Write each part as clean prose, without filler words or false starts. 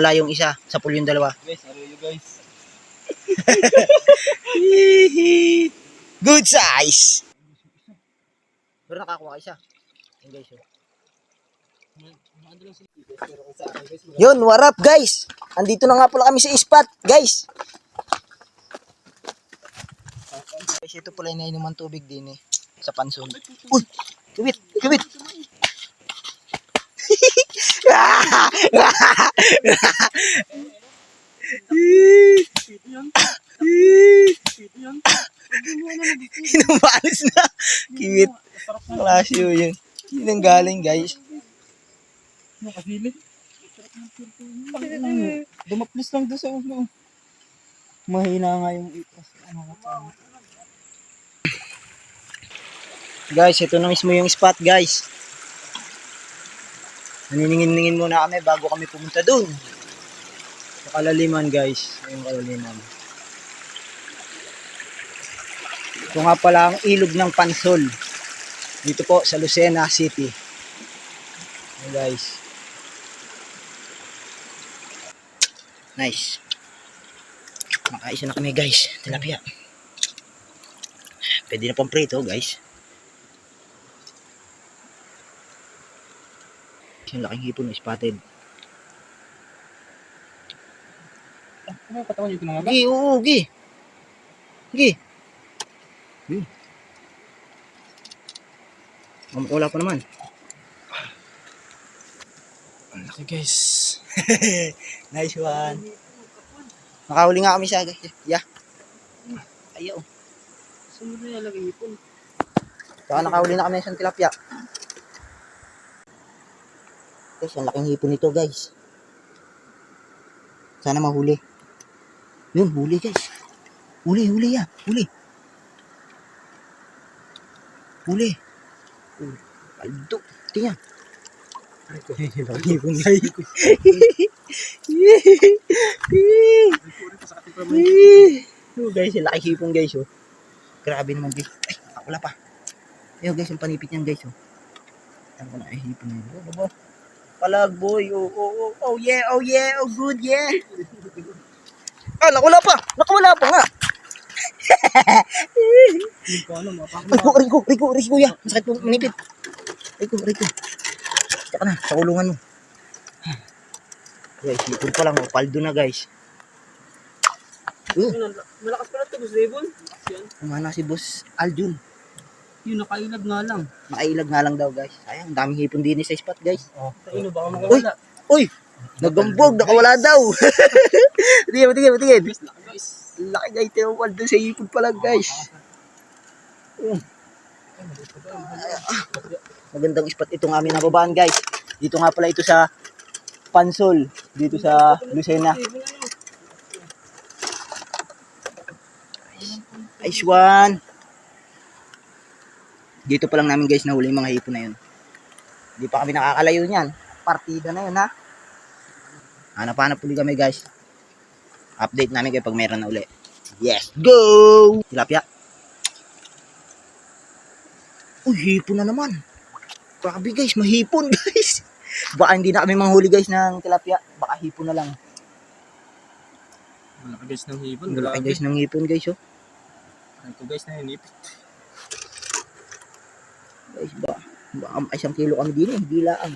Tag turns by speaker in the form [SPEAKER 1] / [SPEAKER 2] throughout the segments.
[SPEAKER 1] Wala yung isa, sa pool yung dalawa.
[SPEAKER 2] Guys, are you guys?
[SPEAKER 1] Good size! Pero nakakuha isa. Yun guys. Yun, what up guys? Andito na nga pala kami sa spot, guys. Guys, ito pala yung nainuman tubig din eh. Sa pansol. Uy! Kawit! Kawit! Hinumalas na. Kiwit. Klasyo yun. Yun ang galing guys.
[SPEAKER 2] Nakasili. Dumaplis lang doon sa ulo. Mahina nga yung ipas.
[SPEAKER 1] Guys, ito na mismo yung spot guys. Naniningin-ningin muna kami bago kami pumunta dun. Sa kalaliman guys. Yung kalaliman. Ito nga pala ang ilog ng Pansol. Dito po sa Lucena City. Ayan guys. Nice. Makaisa na kami guys. Tilapia. Pwede na pang prito guys. Yung laking hipon na spotted.
[SPEAKER 2] Ano patawan yung tinangaga?
[SPEAKER 1] Gi, oo, gi. Gi. Wala pa naman.
[SPEAKER 2] Ang laki guys.
[SPEAKER 1] Nice one. Nakahuli nga kami siya guys. Yeah. Ayaw.
[SPEAKER 2] Sunod na yung laki hipon.
[SPEAKER 1] Saka nakahuli na kami ng isang tilapia. Guys, ang laking hipon nito guys. Sana mahuli. Yun, huli guys. Huli ya. Huli. Paldo. Tingnan. Laking hipon guys. Oh guys, yung laking hipon guys oh. Grabe naman guys. Ay, wala pa. Ayun guys, yung panipit niyan guys oh. Ano na ay hipon na yun. Palag boy. Oh yeah, oh good yeah. Wala pa nga. Rico ya. Masakit po manipit. Rico. Tsaka na, sa kulungan mo. Guys, hipon pa lang oh. Paldo na guys.
[SPEAKER 2] Malakas pala ito, Boss Devon.
[SPEAKER 1] Kumana si Boss Aljun.
[SPEAKER 2] Yun, nakailag nga lang.
[SPEAKER 1] Nakailag nga lang daw guys. Sayang, daming hipon din sa spot guys.
[SPEAKER 2] Kaino, baka makawala.
[SPEAKER 1] Uy! Nagambog, nakawala daw. Tingin.
[SPEAKER 2] Guys.
[SPEAKER 1] Laki guys, tinawal doon sa hipon pala guys. Magandang spot itong aming nababaan guys. Dito nga pala ito sa Pansol. Dito sa Lucena. Nice one. Dito pa lang namin guys nahuli yung mga hipon na yun. Hindi pa kami nakakalayo niyan. Partida na yun ha. Hanap-hanap ulit kami guys. Update namin kayo pag meron na uli. Yes, go! Tilapia. Uy, hipon na naman. Grabe guys, mahipon guys. Baka hindi na kami manghuli guys ng tilapia. Baka hipon na lang.
[SPEAKER 2] Malaki guys ng hipon.
[SPEAKER 1] Malaki guys ng hipon guys oh.
[SPEAKER 2] Ito guys na hinipit.
[SPEAKER 1] Guys, baka 1 kilo kami din eh. Bilaan.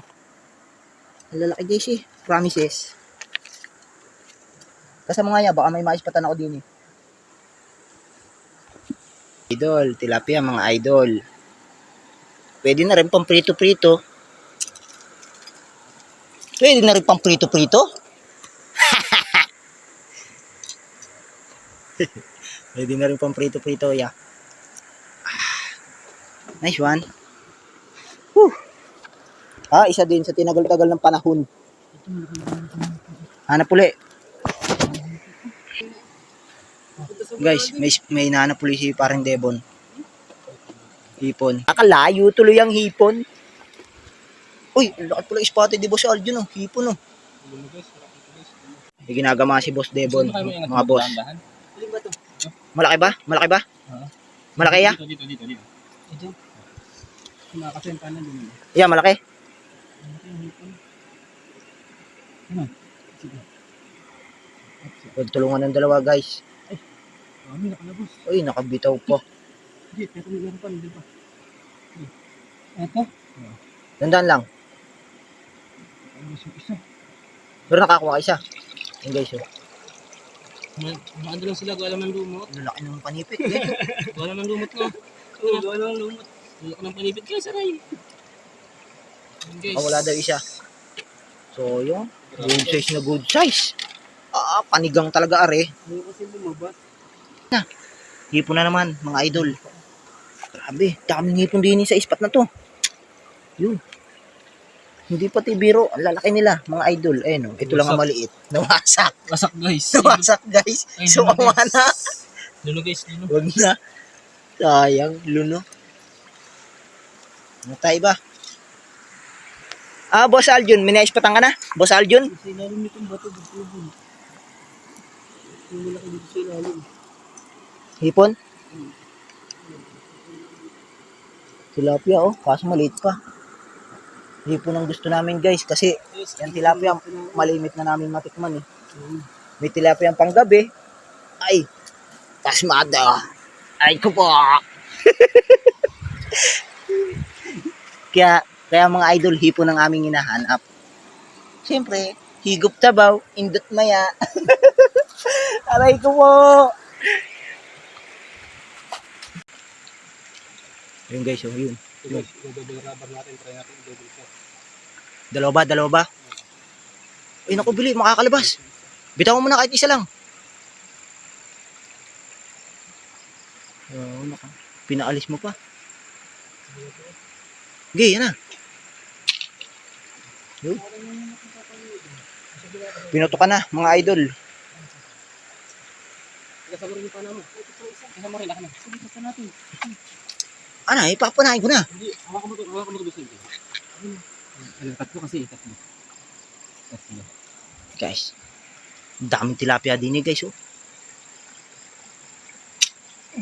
[SPEAKER 1] Ang lalaki guys eh. Promises. Kasama nga niya, baka may maispatan ako din eh. Idol, tilapia mga idol. Pwede na rin pang prito-prito. Pwede na rin pang prito-prito. Pwede na rin pang prito-prito, yeah. Nice one. Whew. Isa din sa tinagal-tagal ng panahon. Hanap uli. Guys, may nahanap uli si parang Devon. Hipon. Akalayo tuloy ang hipon. Uy, lakad pala spotted di Boss Aljun oh. Hipon oh. May ginagama si Boss Devon. Mga boss. Malaki ba? Malaki ya?
[SPEAKER 2] Dito. Kumakasenta na din.
[SPEAKER 1] Yeah, malaki.
[SPEAKER 2] Ano? Sige.
[SPEAKER 1] Tulungan ng dalawa guys.
[SPEAKER 2] Kami nakalabas.
[SPEAKER 1] Uy, nakabitaw pa.
[SPEAKER 2] Hindi, pero meron pa, hindi pa. Ito?
[SPEAKER 1] Tandaan lang.
[SPEAKER 2] Ayos yung isa.
[SPEAKER 1] Pero nakakuha isa. Yan guys, oh.
[SPEAKER 2] Maano lang sila, gawa ng lumot.
[SPEAKER 1] Lalaki ng panipit. Guys, oh.
[SPEAKER 2] Gawa ng lumot na. Oo, gawa ng lumot. Laki ng panipit guys, aray. Guys.
[SPEAKER 1] Wala daw isa. So, yung good size na good size. Panigang talaga are.
[SPEAKER 2] Hindi kasi bumaba.
[SPEAKER 1] Hipon na naman, mga idol. Grabe, daming hipon din sa ispat na to. Yun. Hindi pati biro, ang lalaki nila, mga idol. Ayun, ito lang ang maliit. Nawasak.
[SPEAKER 2] Wasak guys.
[SPEAKER 1] Nawasak, guys.
[SPEAKER 2] Ay,
[SPEAKER 1] So,
[SPEAKER 2] luno,
[SPEAKER 1] awa
[SPEAKER 2] guys.
[SPEAKER 1] na.
[SPEAKER 2] Luno guys, luno.
[SPEAKER 1] Huwag na. Sayang, luno. Matay ba? Boss Aljun, may naispatan ka na? Boss Aljun?
[SPEAKER 2] Sa ilalim nitong bato, dito yun. Yung malaki dito sa ilalim.
[SPEAKER 1] Hipon? Tilapia, oh. Kaso maliit pa. Hipon ang gusto namin, guys. Kasi, yan tilapia, malimit na namin matikman, eh. May tilapia ang panggabi. Ay, tasmada. Ay ko po. Kaya mga idol, hipon ang aming hinahanap. Siyempre, higop tabaw, indot maya. Aray ko po. Yun guys, oh, yun.
[SPEAKER 2] Yung double rubber natin, try natin double shot.
[SPEAKER 1] Dalawa ba? Ay, naku, bili, makakalabas. Bitaw mo na kahit isa lang. Pinaalis mo pa. Okay, yan na. Yun. Pinoto ka na, mga idol.
[SPEAKER 2] Kasama rin yung pana mo. Kasama rin, laki na. Sige, kasama natin.
[SPEAKER 1] Ano, ipapanahin ko na.
[SPEAKER 2] Hindi, hawakan mo ito gusto nito. Tatlo kasi, tatlo.
[SPEAKER 1] Guys, daming tilapia din eh, guys, oh.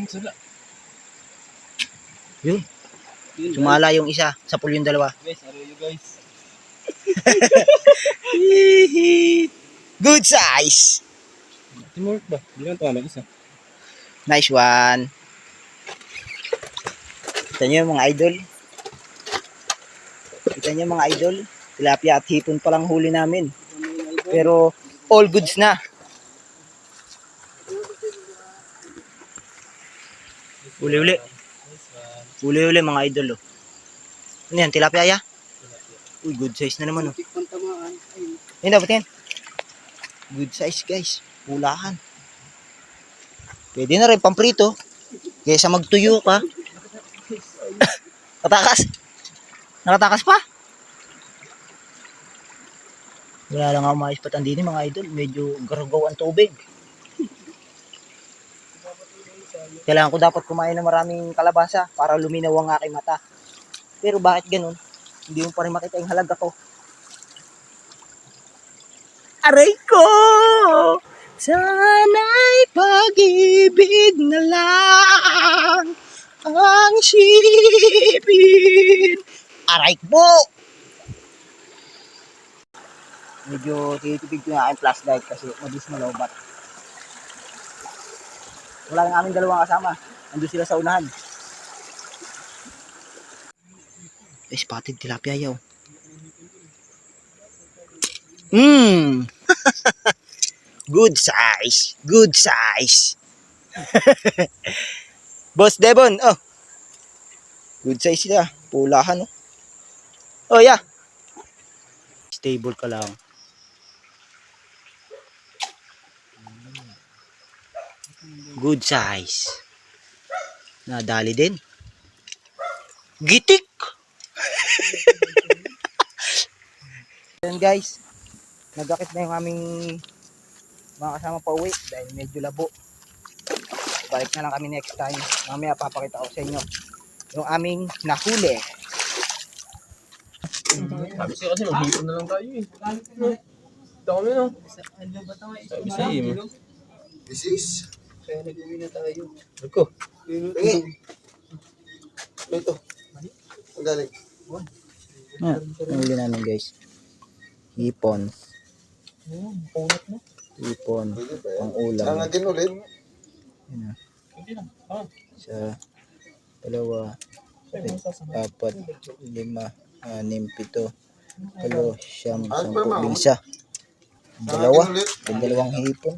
[SPEAKER 2] Sala.
[SPEAKER 1] Yun, sumala yung isa, sapul yung dalawa.
[SPEAKER 2] Guys, are you guys?
[SPEAKER 1] Good size.
[SPEAKER 2] Teamwork ba? Hindi lang tama isa.
[SPEAKER 1] Nice one. Kita nyo mga idol. Kita nyo mga idol. Tilapia at hipon pa lang huli namin. Pero all goods na. Uli-uli. Uli-uli mga idol. Oh. Ano yan? Tilapia ya? Uy, good size na naman. Oh. Yan dapat yan. Good size guys. Pulahan. Pwede na rin pamprito. Kaysa magtuyo ka. Natakas. Nakatakas pa. Wala lang ako maispatan din mga idol. Medyo garagaw ang tubig. Kailangan ko dapat kumain ng maraming kalabasa para luminaw ang aking mata. Pero bakit ganun? Hindi mo pa rin makita yung halaga ko. Aray ko! Sana'y pag-ibig na lang ang sipin. Aray po! Medyo titipid ko yung aking flashlight kasi mabilis malobat. Wala lang aming dalawang kasama. Nandun sila sa unahan. Spotted tilapia yaw. Good size. Good size. Boss Devon, oh. Good size sila. Pulahan, oh. Oh, yeah. Stable ka lang. Good size. Nadali din. Gitik. Yan guys. Nagakit na yung aming mga kasama pa uwi dahil medyo labo. Balik na lang kami next time. Mamaya papakita ko sa inyo yung aming nahuli.
[SPEAKER 2] Sabi siya kasi maghipon na lang tayo eh. Dami no? Sabi siya eh.
[SPEAKER 3] This is
[SPEAKER 2] Kaya nag-uwi na tayo.
[SPEAKER 1] Ito.
[SPEAKER 3] ito. Ang galing.
[SPEAKER 1] Ang huli namin guys. Hipon.
[SPEAKER 2] Punat na.
[SPEAKER 1] hipon,
[SPEAKER 3] Pwede ba yan?
[SPEAKER 1] pang ulam.
[SPEAKER 3] Sangagin ulit.
[SPEAKER 1] Yun na.
[SPEAKER 2] Hindi na. Ah,
[SPEAKER 1] Isa, dalawa, apat, lima, anim, pito, walo, siyam,
[SPEAKER 3] Ay,
[SPEAKER 1] sampu,
[SPEAKER 3] pa, ma'am.
[SPEAKER 1] isa. Dalawa,
[SPEAKER 3] Sangagin ulit.
[SPEAKER 1] dalawang hipon.